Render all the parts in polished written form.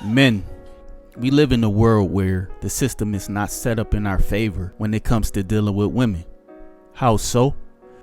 Men, we live in a world where the system is not set up in our favor when it comes to dealing with women. How so?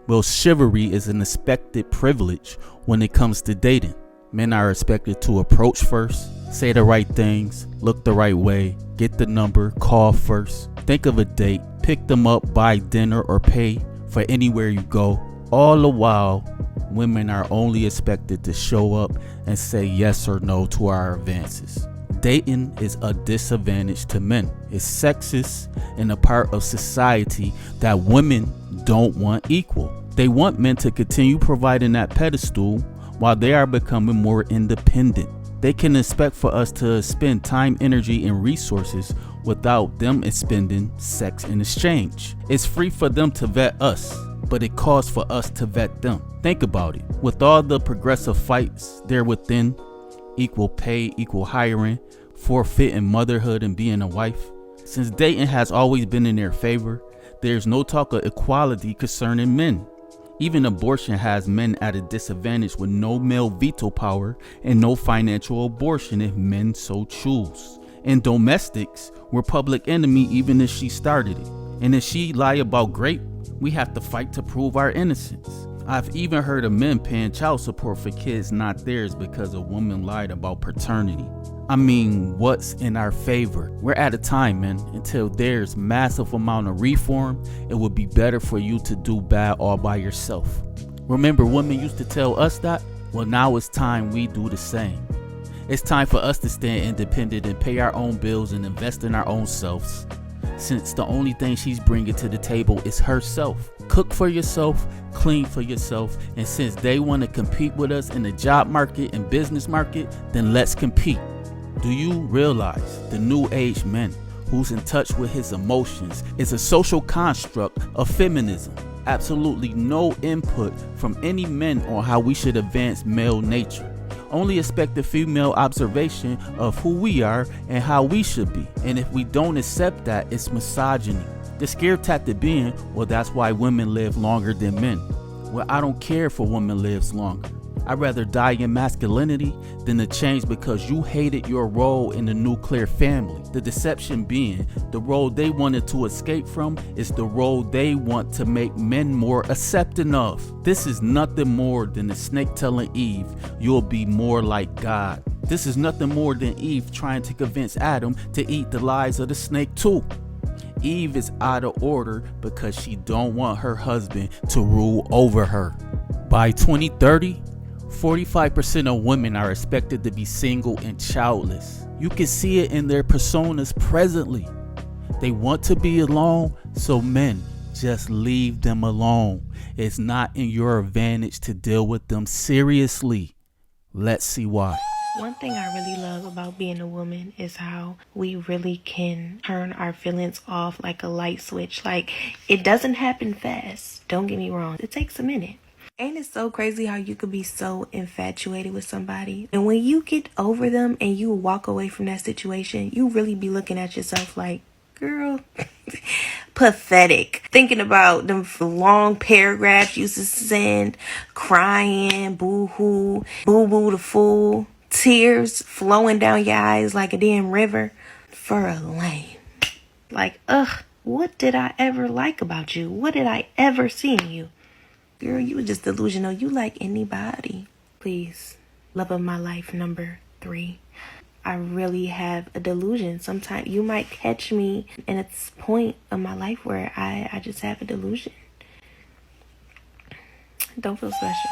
Well, chivalry is an expected privilege when it comes to dating. Men are expected to approach first, say the right things, look the right way, get the number, call first, think of a date, pick them up, buy dinner, or pay for anywhere you go. All the while, women are only expected to show up and say yes or no to our advances. Dating is a disadvantage to men. It's sexist and a part of society that women don't want equal. They want men to continue providing that pedestal while they are becoming more independent. They can expect for us to spend time, energy, and resources without them expending sex in exchange. It's free for them to vet us, but it costs for us to vet them. Think about it. With all the progressive fights there within, equal pay, equal hiring, forfeiting motherhood and being a wife, since dating has always been in their favor, there's no talk of equality concerning men. Even abortion has men at a disadvantage with no male veto power and no financial abortion if men so choose. And domestics, we're public enemy even if she started it. And if she lie about rape, we have to fight to prove our innocence. I've even heard of men paying child support for kids not theirs because a woman lied about paternity. I mean, what's in our favor? We're at a time, man, until there's massive amount of reform, it would be better for you to do bad all by yourself. Remember, women used to tell us that? Well, now it's time we do the same. It's time for us to stand independent and pay our own bills and invest in our own selves, since the only thing she's bringing to the table is herself. Cook for yourself, clean for yourself, and since they want to compete with us in the job market and business market, then let's compete. Do you realize the new age man who's in touch with his emotions is a social construct of feminism? Absolutely no input from any men on how we should advance male nature. Only expect the female observation of who we are and how we should be. And if we don't accept that, it's misogyny. The scare tactic being, well, that's why women live longer than men. Well, I don't care if a woman lives longer. I'd rather die in masculinity than to change because you hated your role in the nuclear family. The deception being, the role they wanted to escape from is the role they want to make men more accepting of. This is nothing more than the snake telling Eve, you'll be more like God. This is nothing more than Eve trying to convince Adam to eat the lies of the snake too. Eve is out of order because she don't want her husband to rule over her. By 2030, 45% of women are expected to be single and childless. You can see it in their personas presently. They want to be alone, so men, just leave them alone. It's not in your advantage to deal with them seriously. Let's see why. One thing I really love about being a woman is how we really can turn our feelings off like a light switch. Like, it doesn't happen fast. Don't get me wrong. It takes a minute. Ain't it so crazy how you could be so infatuated with somebody, and when you get over them and you walk away from that situation, you really be looking at yourself like, girl, pathetic. Thinking about them long paragraphs you used to send, crying, boo-hoo, boo-boo the fool, tears flowing down your eyes like a damn river for a lame. Like, what did I ever like about you? What did I ever see in you? Girl, you were just delusional. You like anybody. Please. Love of my life, number 3. I really have a delusion. Sometimes you might catch me in a point of my life where I just have a delusion. Don't feel special.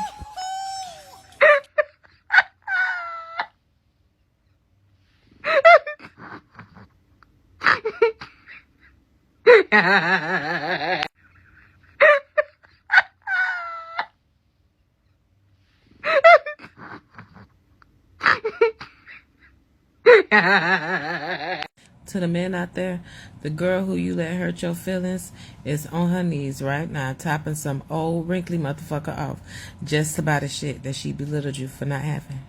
To the men out there, the girl who you let hurt your feelings is on her knees right now, topping some old wrinkly motherfucker off just about the shit that she belittled you for not having.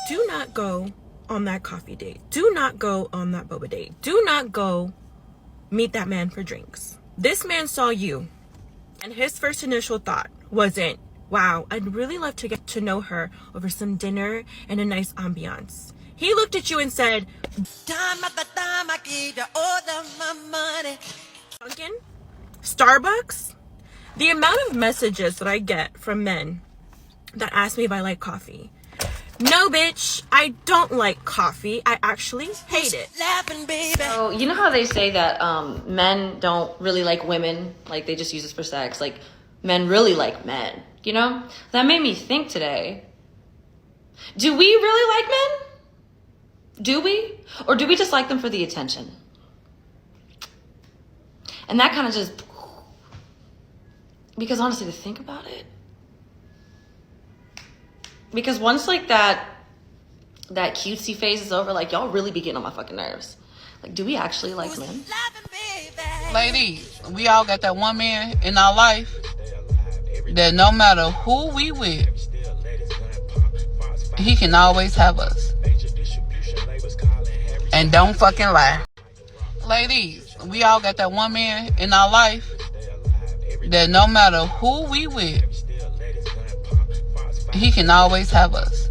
Do not go on that coffee date. Do not go on that boba date. Do not go meet that man for drinks. This man saw you, and his first initial thought wasn't, wow, I'd really love to get to know her over some dinner and a nice ambiance. He looked at you and said, time after time I gave you all of my money. Dunkin'? Starbucks? The amount of messages that I get from men that ask me if I like coffee. No, bitch, I don't like coffee. I actually hate it. So, you know how they say that men don't really like women? Like, they just use this for sex. Like, men really like men, you know? That made me think today. Do we really like men? Do we? Or do we just like them for the attention? And that kind of just... Because honestly, to think about it... Because once, like, that cutesy phase is over, like, y'all really be getting on my fucking nerves. Like, do we actually like men? Ladies, we all got that one man in our life that no matter who we with, he can always have us. And don't fucking lie. Ladies, we all got that one man in our life that no matter who we with, he can always have us.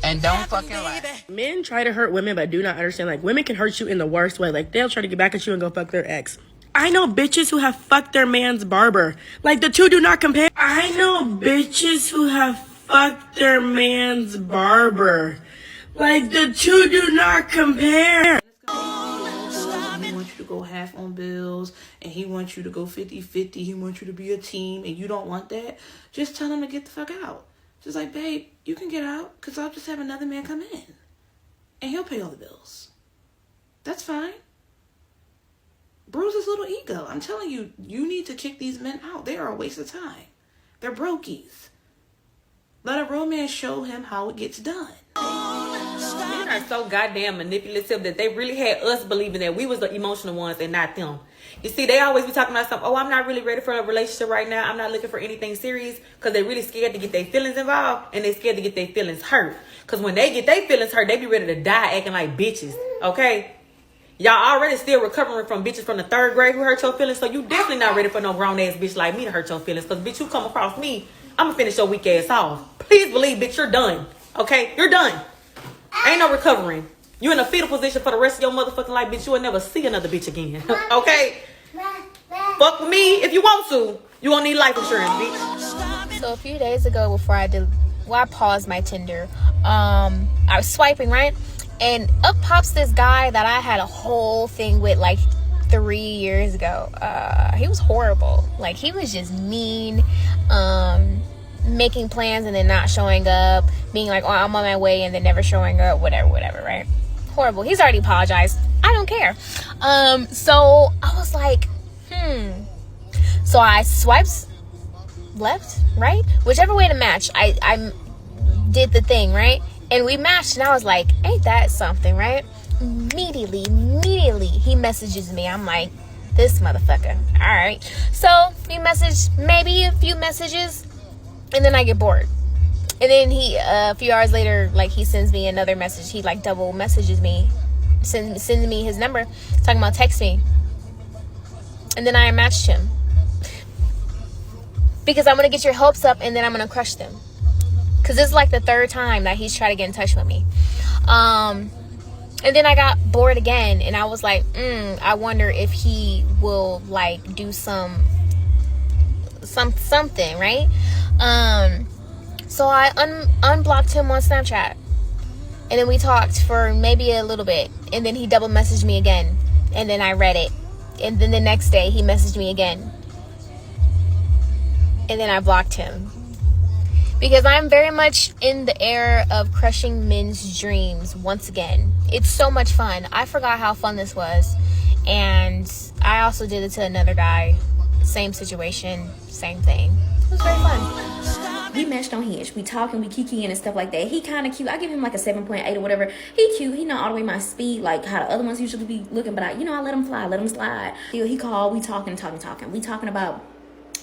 And don't fucking lie. Men try to hurt women but do not understand, like, women can hurt you in the worst way. Like, they'll try to get back at you and go fuck their ex. I know bitches who have fucked their man's barber. Like, the two do not compare. I know bitches who have fucked their man's barber. Like, the two do not compare. He wants you to go half on bills, and he wants you to go 50-50. He wants you to be a team, and you don't want that. Just tell him to get the fuck out. Just like, babe, you can get out, because I'll just have another man come in, and he'll pay all the bills. That's fine. Bruise his little ego. I'm telling you, you need to kick these men out. They are a waste of time. They're brokies. Let a real man show him how it gets done. Men are so goddamn manipulative that they really had us believing that we was the emotional ones and not them. You see, they always be talking about something, oh, I'm not really ready for a relationship right now. I'm not looking for anything serious, because they're really scared to get their feelings involved, and they're scared to get their feelings hurt. Because when they get their feelings hurt, they be ready to die acting like bitches, okay? Y'all already still recovering from bitches from the 3rd grade who hurt your feelings, so you definitely not ready for no grown-ass bitch like me to hurt your feelings, because, bitch, you come across me, I'm going to finish your weak ass off. Please believe, bitch, you're done, okay? You're done. Ain't no recovering. You in a fetal position for the rest of your motherfucking life, bitch. You will never see another bitch again. Okay? Fuck with me if you want to. You gonna need life insurance, bitch. So a few days ago, before I paused my Tinder, I was swiping, right? And up pops this guy that I had a whole thing with like 3 years ago. He was horrible. Like, he was just mean. Making plans and then not showing up, being like, oh, I'm on my way, and then never showing up, whatever, right? Horrible. He's already apologized. I don't care. So I was like, So I swiped left, right? Whichever way to match. I did the thing, right? And we matched, and I was like, ain't that something, right? Immediately, he messages me. I'm like, this motherfucker. All right. So we messaged maybe a few messages, and then I get bored. And then he, a few hours later, like, he sends me another message. He, like, double messages me, sends me his number, talking about text me. And then I matched him. Because I'm going to get your hopes up, and then I'm going to crush them. Because this is, like, the 3rd time that he's tried to get in touch with me. And then I got bored again, and I was like, I wonder if he will, like, do something, right? So I unblocked him on Snapchat, and then we talked for maybe a little bit, and then he double messaged me again, and then I read it, and then the next day he messaged me again, and then I blocked him. Because I'm very much in the era of crushing men's dreams once again. It's so much fun. I forgot how fun this was. And I also did it to another guy. Same situation, same thing. It was very fun. We matched on Hinge. We talking, we kikiing and stuff like that. He kind of cute. I give him like a 7.8 or whatever. He cute. He not all the way my speed like how the other ones usually be looking. But I let him fly, let him slide. He called. We talking. We talking about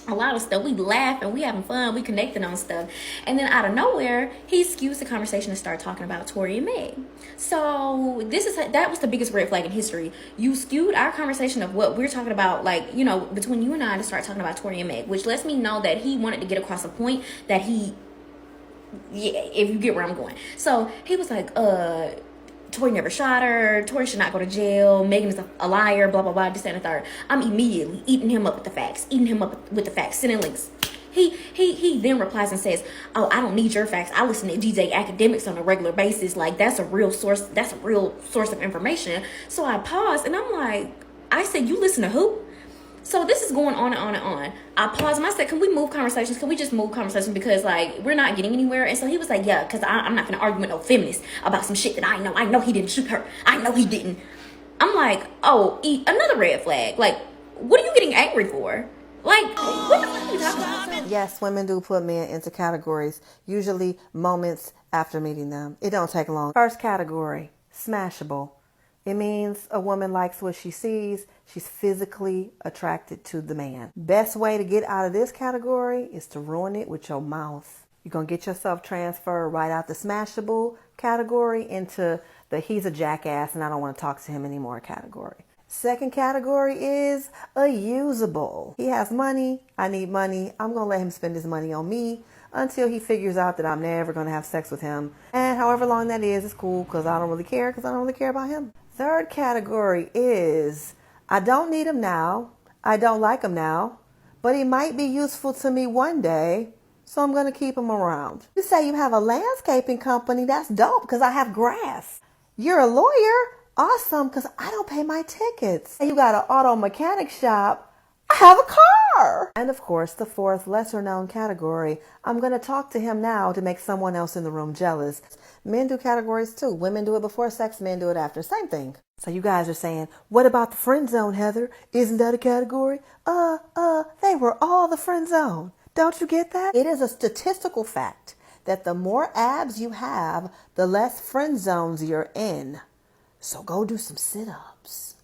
a lot of stuff. We laugh and we having fun. We connecting on stuff. And then out of nowhere, he skews the conversation and start talking about Tori and Meg. So that was the biggest red flag in history. You skewed our conversation of what we're talking about, like, you know, between you and I, to start talking about Tori and Meg, which lets me know that he wanted to get across a point that if you get where I'm going. So he was like, Tori never shot her. Tori should not go to jail. Megan is a liar, blah, blah, blah, this and the third. I'm immediately eating him up with the facts, sending links. He then replies and says, oh, I don't need your facts. I listen to DJ Academics on a regular basis. Like, that's a real source of information. So I paused and I'm like, I said, you listen to who? So this is going on and on and on. I paused and I said, can we move conversations? Can we just move conversations? Because, like, we're not getting anywhere. And so he was like, yeah, because I'm not going to argue with no feminist about some shit that I know. I know he didn't shoot her. I know he didn't. I'm like, oh, another red flag. Like, what are you getting angry for? Like, what the fuck are you talking about? Yes, women do put men into categories, usually moments after meeting them. It don't take long. First category, smashable. It means a woman likes what she sees. She's physically attracted to the man. Best way to get out of this category is to ruin it with your mouth. You're going to get yourself transferred right out the smashable category into the he's a jackass and I don't want to talk to him anymore category. Second category is a usable. He has money. I need money. I'm going to let him spend his money on me until he figures out that I'm never going to have sex with him. And however long that is, it's cool because I don't really care because I don't really care about him. Third category is I don't need him now. I don't like him now, but he might be useful to me one day, so I'm going to keep him around. You say you have a landscaping company. That's dope because I have grass. You're a lawyer. Awesome, because I don't pay my tickets. You got an auto mechanic shop. I have a car. And of course, the fourth lesser known category, I'm going to talk to him now to make someone else in the room jealous. Men do categories too. Women do it before sex, men do it after. Same thing. So you guys are saying, what about the friend zone, Heather? Isn't that a category? They were all the friend zone. Don't you get that? It is a statistical fact that the more abs you have, the less friend zones you're in. So go do some sit-ups.